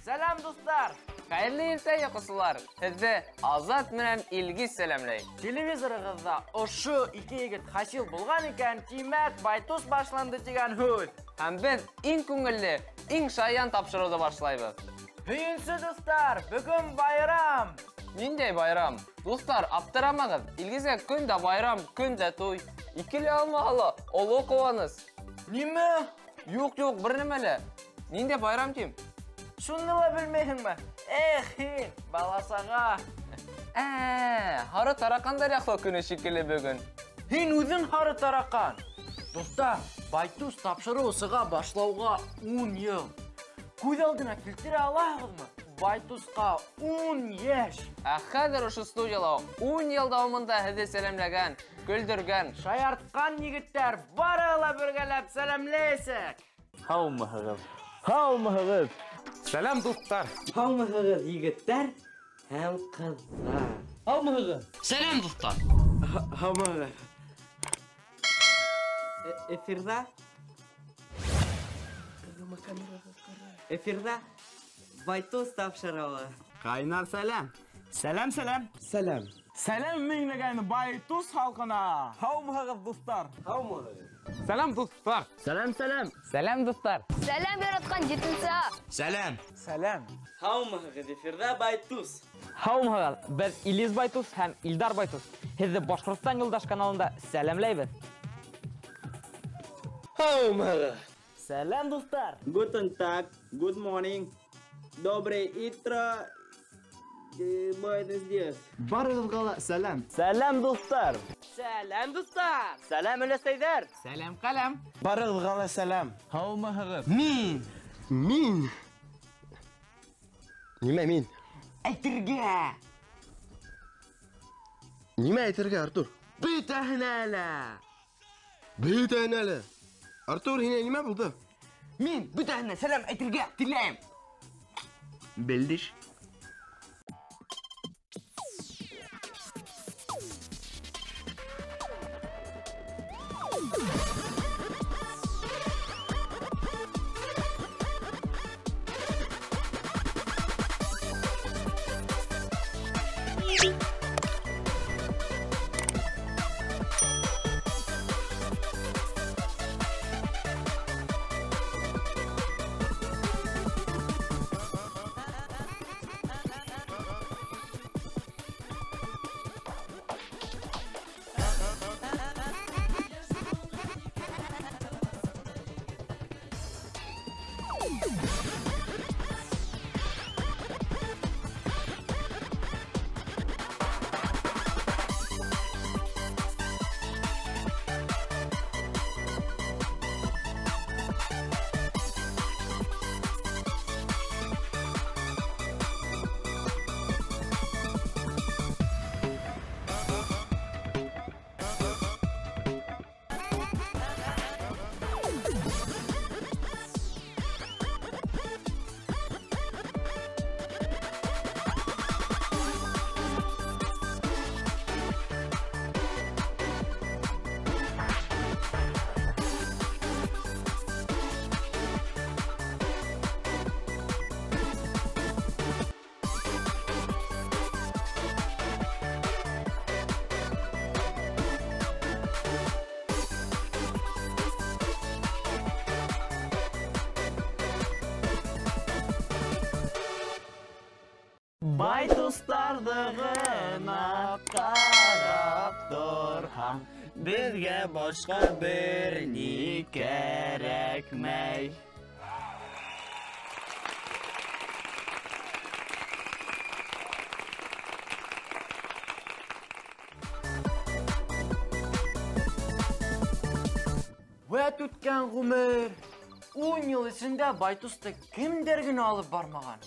Selam dostlar. Hayırlı ertə yoxuslar. Sizdə Azat менен İlgiz сәламләй. Телевизорыгызда ошу iki егет хасил булган икән, тимәк байтус башланды дигән һүз. Һәм без иң күңелле, иң шаян тапшыруды башлайбыз. Һөйенсе достар, бүген байрам. Ниндәй байрам? Дуслар, аптырамагыз. Илгизгә көн дә байрам, көн дә туй. Икеле алмагыла, олы куаныз. Ниме? Юк, бер нәмәле. Ниндәй байрам тим? Шуны ла белмәйһеңме? Эх, баласага. Хары таракандар яклы көне шикелле бүген. Һин үзең хары таракан. Достар, байтус тапшыру сыга башлауга 10 ел. Күз алдына килтерә аласызмы? Байтуска 10 яшь. Хәзер ошо студияда 10 ел дәвамында һезне сәламләгән, көлдергән, Шаярткан егеттер барыгыла бергәләп сәламләйсек. Һаумыһығыз. Сәлам дуслар. Һаумыһығыз, егеттер һәм кызлар. Һаумыһығыз. Сәлам дуслар. Һаумыһығыз. Эфирда байтус тапшыруы. Кайнар сәлам. Сәлам. Сәлам меңләгән байтус халкына. Һаумыһығыз дуслар. Һаумыһығыз. Сәлам дуслар. Сәлам. Сәлам дуслар. Сәлам яраткан жетинсе. Сәлам. Һаумыһығыз, эфирда байтус. Һаумыһығыз, без Илиз Байтус һәм Илдар Байтус. Һезне Башкортстан Юлдаш каналында сәламләйбез. Һаумыһығыз. Сәлам дуслар. Guten Tag, good morning, доброе утро, buenos días. Барыгызга сәлам. Сәлам дуслар. Сәлам достар. Сәлам өләсәйдәр. Сәлам калам. Барыгызга сәлам. Һаумыһығыз. Мин. Нимә мин? Әйтергә. Нимә әйтергә, Артур? Бөтәһенә әле. Артур, һиңа нимә булды? Мин бүтәнне сәлам әйтергә теләйм. Белдиш. Байтустардығына қарап тұрхам, бізге башқа бір не керекмей. Вәт үткен ғұмыр, 10 ел ішінде Байтусты кімдер генә алып бармаған?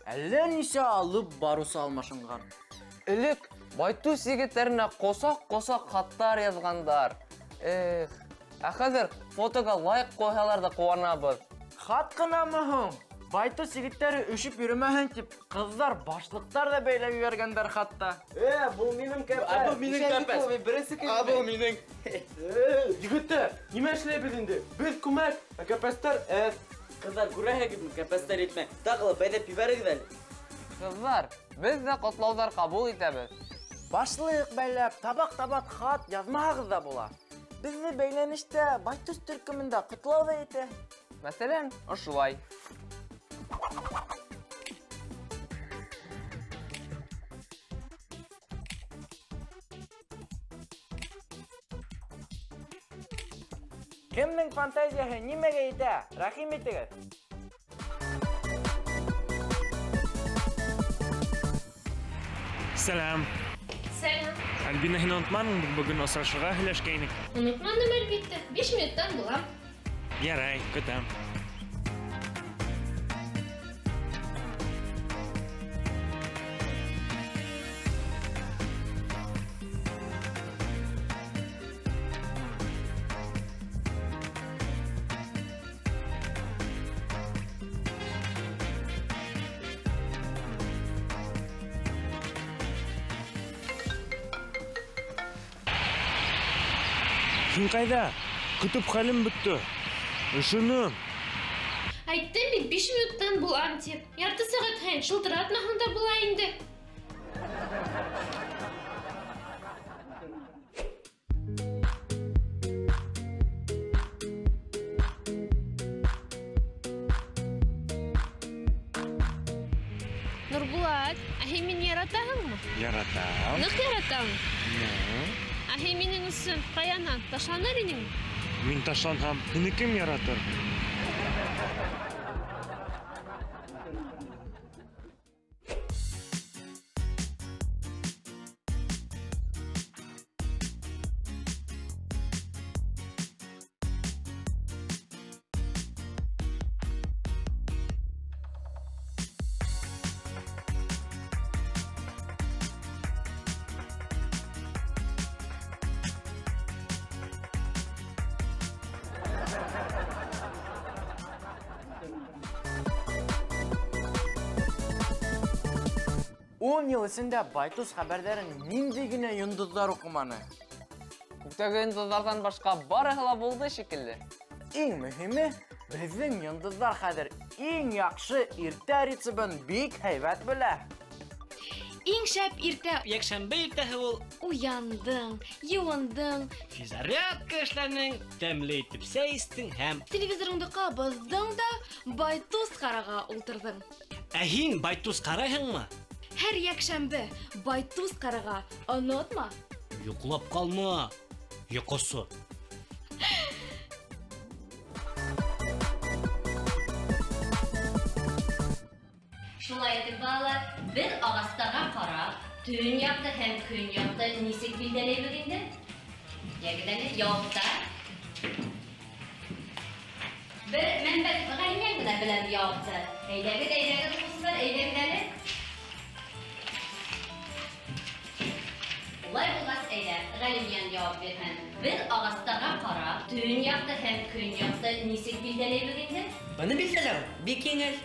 Әллә ничә алып барусы алмашынған. Элек Байтус егетләренә косак-косак хаттар язгандар. Ә хәзер фотога лайк қойсалар да қуанабыз. Хат кына мөһим. Байтус егеттәре өшүп йөрмәһен дип, кызлар башлыктар да бәйләп йөргәндәр хатта. Бу минем кәпәс. Бу минең кәпәс. Бересе Бу минең. Егеттәр, нимә эшләйбез инде? Без күмәк, кәпәстәр әз. Кызлар күрәһегезме, кәпәстәр итмә. Тагылып бәйләп ибәрегез әле. Кызлар, без дә котлаулар кабул итәбез. Башлык бәйләп, табак-табак хат язмагыз да була. Безне бәйләнештә Байтус төркемендә котлау да итә. Мәсәлән, ошулай. Кемнең фантазияһы нимәгә итә? Рәхим итегез. Selam. Selam. Альбина, һин онытмадыңбы бүген осрашырга һөйләшкәйнек? Unutmadım elbette. 5 minuttan bulam. Ярай, көтәм. Һин кайда? Көтүп хәлем бетте. Ышыным. Aytdim bit 5 minuttan bulam dep. Yartı saat hayın şıltıratmağın da bula indi. Nurbulat, ahi min yaratahın mı? Яратам. Nık yaratahın? Ahi minin üstün kayanan taşlanır inin mi? Мин ташланһам, һине кем яратыр? Он ел эсендә Байтус хәбәрдәрен нинди генә йондызлар укыманы. Күктәге йондызлардан башка барыһы ла булды шикелле. Иң мөһиме, безнең йондызлар хәзер иң яхшы иртә рецебын бик һәйбәт белә. Иң шәп иртә Якшәмбе иртәһе ул уяндың, юындың, физарядка эшләнең, тәмле итеп сәй истең һәм телевизорыңды кабыздың да Байтус карага ултырдың. Ә һин Байтус карайһыңмы? Һәр якшәмбе Байтус карага онытма. Йоклап калма. Йокысы. Шулай итеп балалар, бер агастарга карап, төн якты һәм көн якты нисек билдәләйбез инде? Ягъни якта. Бер мәнбәт гаимән генә белән якты. Әйдәгез дуслар, әйдәгез әле. Улай булгас әйдә, гаимән җавап бирһен. Бер агастарга карап, төн якты һәм көн якты нисек билдәләйбез инде? Моны билсәләр, бик еңел.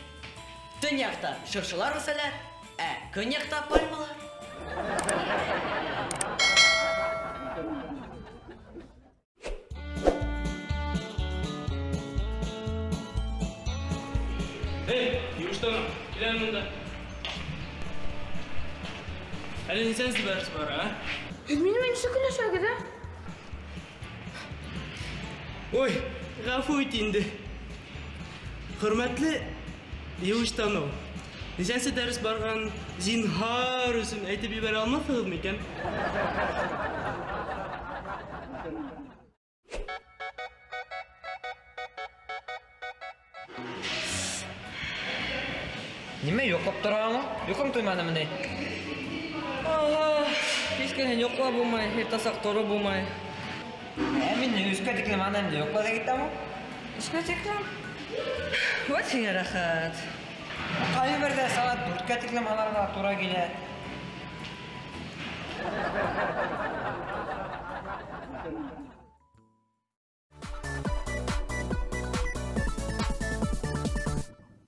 Төн якта шыршылар үсәләр, көн якта пальмалар. Юштан, киләм монда. Әле нисән сибәрс бар, а? Минем ничек киләшәгез, а? Ой, гафу ит инде. Хөрмәтле Юштан. Нисәнсе дәрес барган зинһар өчен әйтеп ибәрә алмассызмы икән? Нимә йоклап тораңмы? Йокым туймадымы ни? Кичкәһен йоклап булмай, иртәсак торы булмай. Мине үскә тиклем анамда йоклап да китәме? Эшкә тиклем. Вот сиңа рәхәт. Кайбердә сәгать 4-кә тиклем аларга туры килә.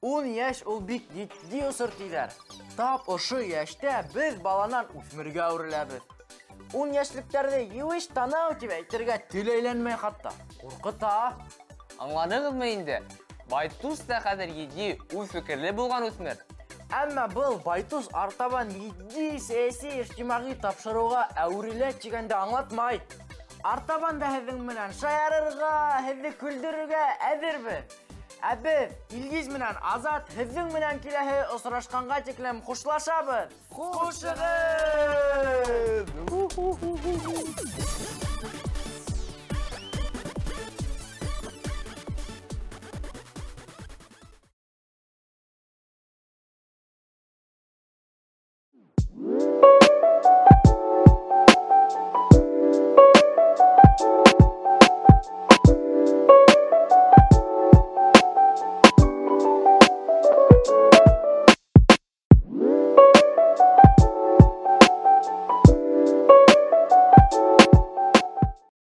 10 яш ул бик җитди усыр тиләр. Тап ошо яшьтә без баланан үсмергә әвереләбез. 10 яшьлектәрдә юеш танау дип әйтергә теләйләнмәй хатта. Куркыта. Аңладыңызмы инде? Байтус та хәзер җитди, үз фикерле булган үсмер. Әмма был Байтус артабан җитди сәяси иҗтимагый тапшыруга әверелә дигәндә аңлатмай. Артабан да һезнең менән шаярырга, һезне күлдерергә әзербез. Ә без Илгиз менән Азат һезнең менән киләһе осрашканга тиклем хушлашабыз. Хушыгыз!